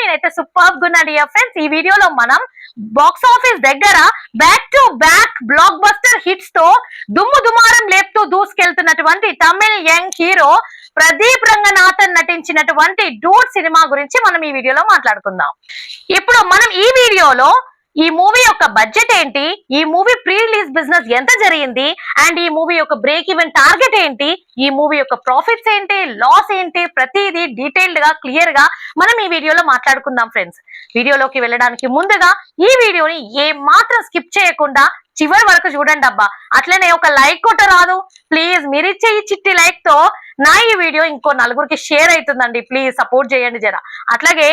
నేనైతే super గున్నా dear friends. ఈ వీడియోలో మనం బాక్స్ ఆఫీస్ దగ్గర back to back block buster hits తో దుమ్ము దుమారం లేపుతూ దూసుకెళ్తున్నటువంటి తమిళ్ యంగ్ హీరో ప్రదీప్ రంగనాథన్ నటించినటువంటి డూడ్ సినిమా గురించి మనం ఈ వీడియోలో మాట్లాడుకుందాం. ఇప్పుడు మనం ఈ వీడియోలో ఈ మూవీ యొక్క బడ్జెట్ ఏంటి, ఈ మూవీ ప్రీ రిలీజ్ బిజినెస్ ఎంత జరిగింది, అండ్ ఈ మూవీ యొక్క బ్రేక్ ఈవెన్ టార్గెట్ ఏంటి, ఈ మూవీ యొక్క ప్రాఫిట్స్ ఏంటి, లాస్ ఏంటి, ప్రతిదీ డీటెయిల్డ్ గా క్లియర్ గా మనం ఈ వీడియోలో మాట్లాడుకుందాం ఫ్రెండ్స్. వీడియోలోకి వెళ్ళడానికి ముందుగా ఈ వీడియోని ఏ మాత్రం స్కిప్ చేయకుండా చివరి వరకు చూడండి అబ్బా. అట్లనే ఒక లైక్ కొట్టరాదు ప్లీజ్. మీరిచ్చే ఈ చిట్టి లైక్ తో నా ఈ వీడియో ఇంకో నలుగురికి షేర్ అవుతుందండి. ప్లీజ్ సపోర్ట్ చేయండి జరా. అట్లాగే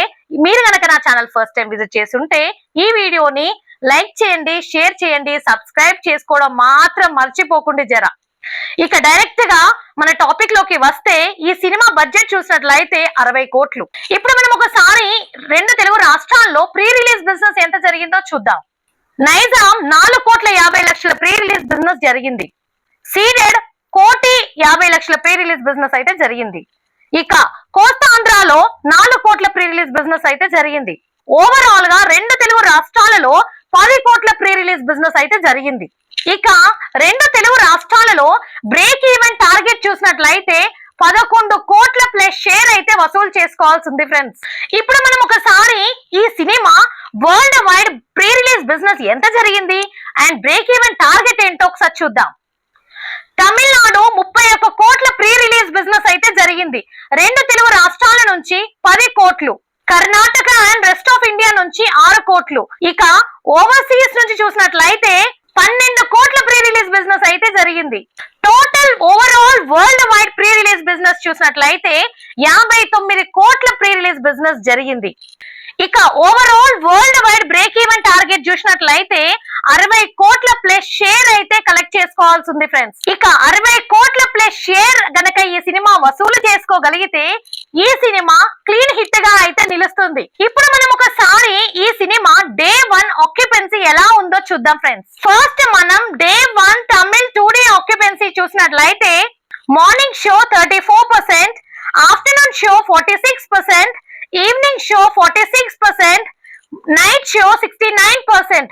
మీరు కనుక నా ఛానల్ ఫస్ట్ టైం విజిట్ చేసి ఉంటే ఈ వీడియోని లైక్ చేయండి, షేర్ చేయండి, సబ్స్క్రైబ్ చేసుకోవడం మాత్రం మర్చిపోకుండా జరా. ఇక డైరెక్ట్ గా మన టాపిక్ లోకి వస్తే ఈ సినిమా బడ్జెట్ చూసినట్లయితే 60 కోట్లు. ఇప్పుడు మనం ఒకసారి 2 తెలుగు రాష్ట్రాల్లో ప్రీ రిలీజ్ బిజినెస్ ఎంత జరిగిందో చూద్దాం. నైజాం 4,50,00,000 ప్రీ రిలీజ్ బిజినెస్ జరిగింది. సీడెడ్ 1,50,00,000 ప్రీ రిలీజ్ బిజినెస్ అయితే జరిగింది. ఇక కోస్తాంధ్రలో 4 కోట్ల ప్రీ రిలీజ్ బిజినెస్ అయితే జరిగింది. ఓవరాల్ గా 2 తెలుగు రాష్ట్రాలలో 10 కోట్ల ప్రీ రిలీజ్ బిజినెస్ అయితే జరిగింది. ఇక 2 తెలుగు రాష్ట్రాలలో బ్రేక్ ఈవెన్ టార్గెట్ చూసినట్లయితే 11 కోట్ల ప్లస్ షేర్ అయితే వసూలు చేసుకోవాల్సి ఉంది ఫ్రెండ్స్. ఇప్పుడు మనం ఒకసారి ఈ cinema world wide pre release business ఎంత జరిగింది అండ్ బ్రేక్ ఈవెన్ టార్గెట్ ఏంటో ఒకసారి చూద్దాం. తమిళనాడు 31 కోట్ల ప్రీ రిలీజ్ బిజినెస్ అయితే జరిగింది. 2 తెలుగు రాష్ట్రాల నుంచి 10 కోట్లు, Karnataka and rest of India నుంచి 6 కోట్లు. ఇక ఓవర్సీస్ నుంచి చూసినట్లయితే 12 కోట్ల ప్రీ రిలీజ్ బిజినెస్ అయితే జరిగింది. Total overall world wide pre release business చూసినట్లయితే 59 కోట్ల ప్రీ రిలీజ్ బిజినెస్ జరిగింది. ఇక overall world wide break even target చూసినట్లయితే 60 కోట్ల ప్లస్ షేర్ అయితే కలెక్ట్ చేసుకోవాల్సి ఉంది ఫ్రెండ్స్. ఇక 60 కోట్ల ప్లస్ షేర్ గనక ఈ సినిమా వసూలు చేసుకోగలిగితే ఈ సినిమా క్లీన్ హిట్ గా అయితే నిలుస్తుంది. ఇప్పుడు మనం ఒకసారి ఈ సినిమా డే 1 ఆక్యుపెన్సీ ఎలా ఉందో చూద్దాం ఫ్రెండ్స్. ఫస్ట్ మనం డే 1 తమిళ్ 2D ఆక్యుపెన్సీ చూసినట్లయితే morning show 34%, afternoon show 46%, evening show 46%, night show 69%.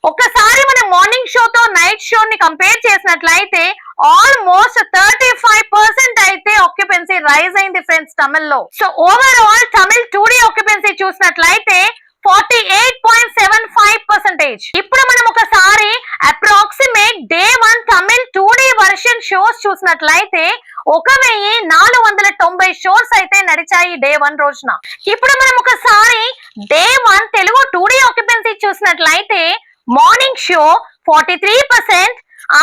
ఒకసారి మనం మార్నింగ్ షో తో నైట్ షో ని కంపేర్ చేసినట్లయితే ఆల్మోస్ట్ 35% అయితే ఆక్యుపెన్సీ రైజ్ అయింది ఫ్రెండ్స్ తమిళ్లో. So overall Tamil 2D occupancy చూసినట్లయితే 48.75%. ఇప్పుడు మనం ఒకసారి approximate day 1 Tamil 2D version shows చూసినట్లయితే 1490 షోస్ అయితే నడిచాయి డే 1 రోజున. ఇప్పుడు మనం ఒకసారి డే 1 తెలుగు 2D ఆక్యుపెన్సీ చూసినట్లయితే morning show 43%,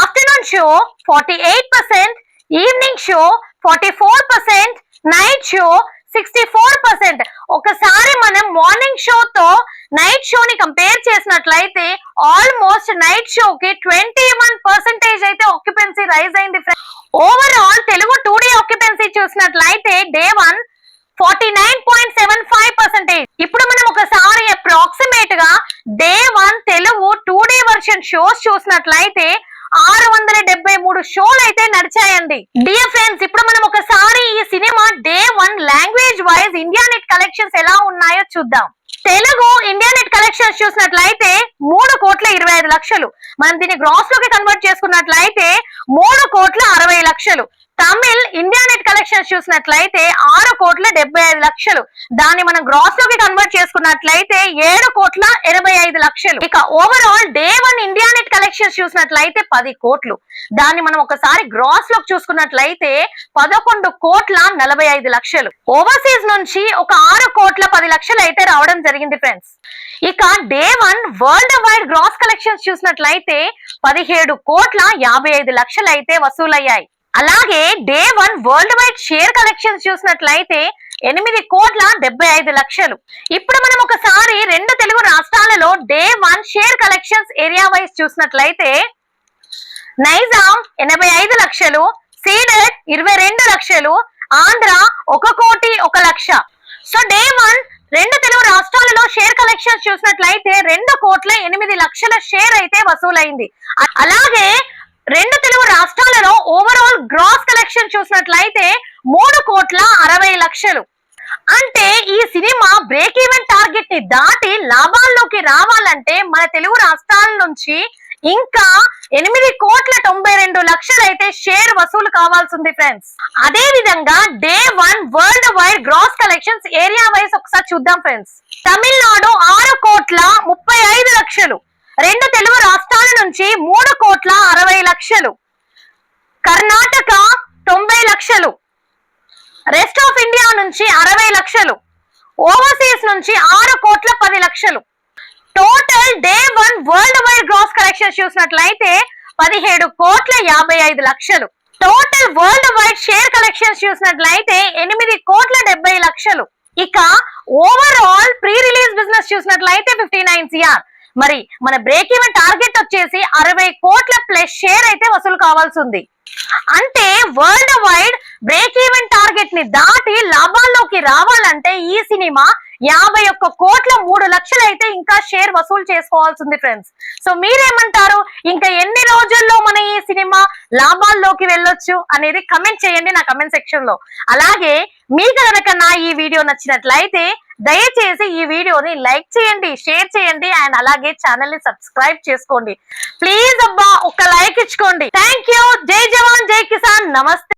afternoon show 48%, evening show 44%, night show 64%. ఒకసారి మనం మార్నింగ్ షో తో నైట్ షో ని కంపేర్ చేసినట్లయితే ఆల్మోస్ట్ నైట్ షో కి 21% అయితే ఆక్యుపెన్సీ రైజ్ అయింది. ఓవరాల్ తెలుగు 2D ఆక్యుపెన్సీ చూసినట్లయితే డే 1 49.75%. ఇప్పుడు మనం ఒకసారి అప్రాక్సిమేట్ గా day 1 Telugu 2D version shows చూసినట్లయితే 673 షోలు అయితే నడిచాయండి. డియర్ ఫ్రెండ్స్, ఇప్పుడు మనం ఒకసారి ఈ cinema day 1 language wise India net collections ఎలా ఉన్నాయో చూద్దాం. తెలుగు ఇండియా నెట్ కలెక్షన్స్ చూసినట్లయితే 3,25,00,000. మనం దీన్ని గ్రాస్ లోకి కన్వర్ట్ చేసుకున్నట్లయితే 3,60,00,000. తమిళ్ ఇండియా నెట్ కలెక్షన్స్ చూసినట్లయితే 6,75,00,000. దాన్ని మనం గ్రాస్ లోకి కన్వర్ట్ చేసుకున్నట్లయితే 7,85,00,000. ఇక overall day 1 India net collections చూసినట్లయితే 10 కోట్లు. దాన్ని మనం ఒకసారి గ్రాస్ లోకి చూసుకున్నట్లయితే 11,45,00,000. ఓవర్సీస్ నుంచి ఒక 6,10,00,000 అయితే రావడం జరిగింది ఫ్రెండ్స్. ఇక day 1 world wide gross collections చూసినట్లయితే 17,55,00,000 అయితే వసూలయ్యాయి. అలాగే day 1 world wide share collections చూసినట్లయితే 8,75,00,000. ఇప్పుడు మనం ఒకసారి 2 తెలుగు రాష్ట్రాలలో day 1 share collections area wise చూసినట్లయితే Nizam 85,00,000, ceded 22,00,000, Andhra 1,01,00,000. So day 1 2 Telugu రాష్ట్రాలలో షేర్ కలెక్షన్స్ చూసినట్లయితే 2,08,00,000 షేర్ అయితే వసూలైంది. అలాగే 2 తెలుగు రాష్ట్రాలలో ఓవరాల్ గ్రాస్ కలెక్షన్ చూసినట్లయితే 3,60,00,000. అంటే ఈ సినిమా బ్రేక్ ఈవెన్ టార్గెట్ ని దాటి లాభాల్లోకి రావాలంటే మన తెలుగు రాష్ట్రాల నుంచి ఇంకా 8,92,00,000 అయితే షేర్ వసూలు కావాల్సింది ఫ్రెండ్స్. అదే విధంగా day 1 world wide gross collections area wise ఒకసారి చూద్దాం ఫ్రెండ్స్. తమిళనాడు 6,35,00,000, రెండు తెలుగు రాష్ట్రాల నుంచి 3,60,00,000, కర్ణాటక 90,00,000, రెస్ట్ ఆఫ్ ఇండియా నుంచి 60,00,000, ఓవర్సీస్ నుంచి 6,10,00,000. Total day 1 world wide gross collection చూసినట్లయితే 17,55,00,000. Total world wide share collections చూసినట్లయితే 8,70,00,000. ఇక ఓవరాల్ ప్రీ రిలీజ్ బిజినెస్ చూసినట్లయితే 59 CR. మరి మన బ్రేక్ ఈవెన్ టార్గెట్ వచ్చేసి 60 కోట్ల ప్లస్ షేర్ అయితే వసూలు కావాల్సి ఉంది. అంటే world wide break even target ని దాటి లాభాల్లోకి రావాలంటే ఈ సినిమా 51 కోట్ల 3 లక్షలు అయితే ఇంకా షేర్ వసూలు చేసుకోవాల్సింది ఫ్రెండ్స్. సో మీరేమంటారు? ఇంకా ఎన్ని రోజుల్లో మన ఈ సినిమా లాభాల్లోకి వెళ్ళొచ్చు అనేది కమెంట్ చేయండి నా కమెంట్ సెక్షన్ లో. అలాగే మీకు కనుక నా ఈ వీడియో నచ్చినట్లయితే దయచేసి ఈ వీడియోని లైక్ చేయండి, షేర్ చేయండి అండ్ అలాగే ఛానల్ ని సబ్స్క్రైబ్ చేసుకోండి. ప్లీజ్ అబ్బా ఒక లైక్ ఇచ్చుకోండి. Thank you. జై జవాన్ జై కిసాన్. నమస్తే.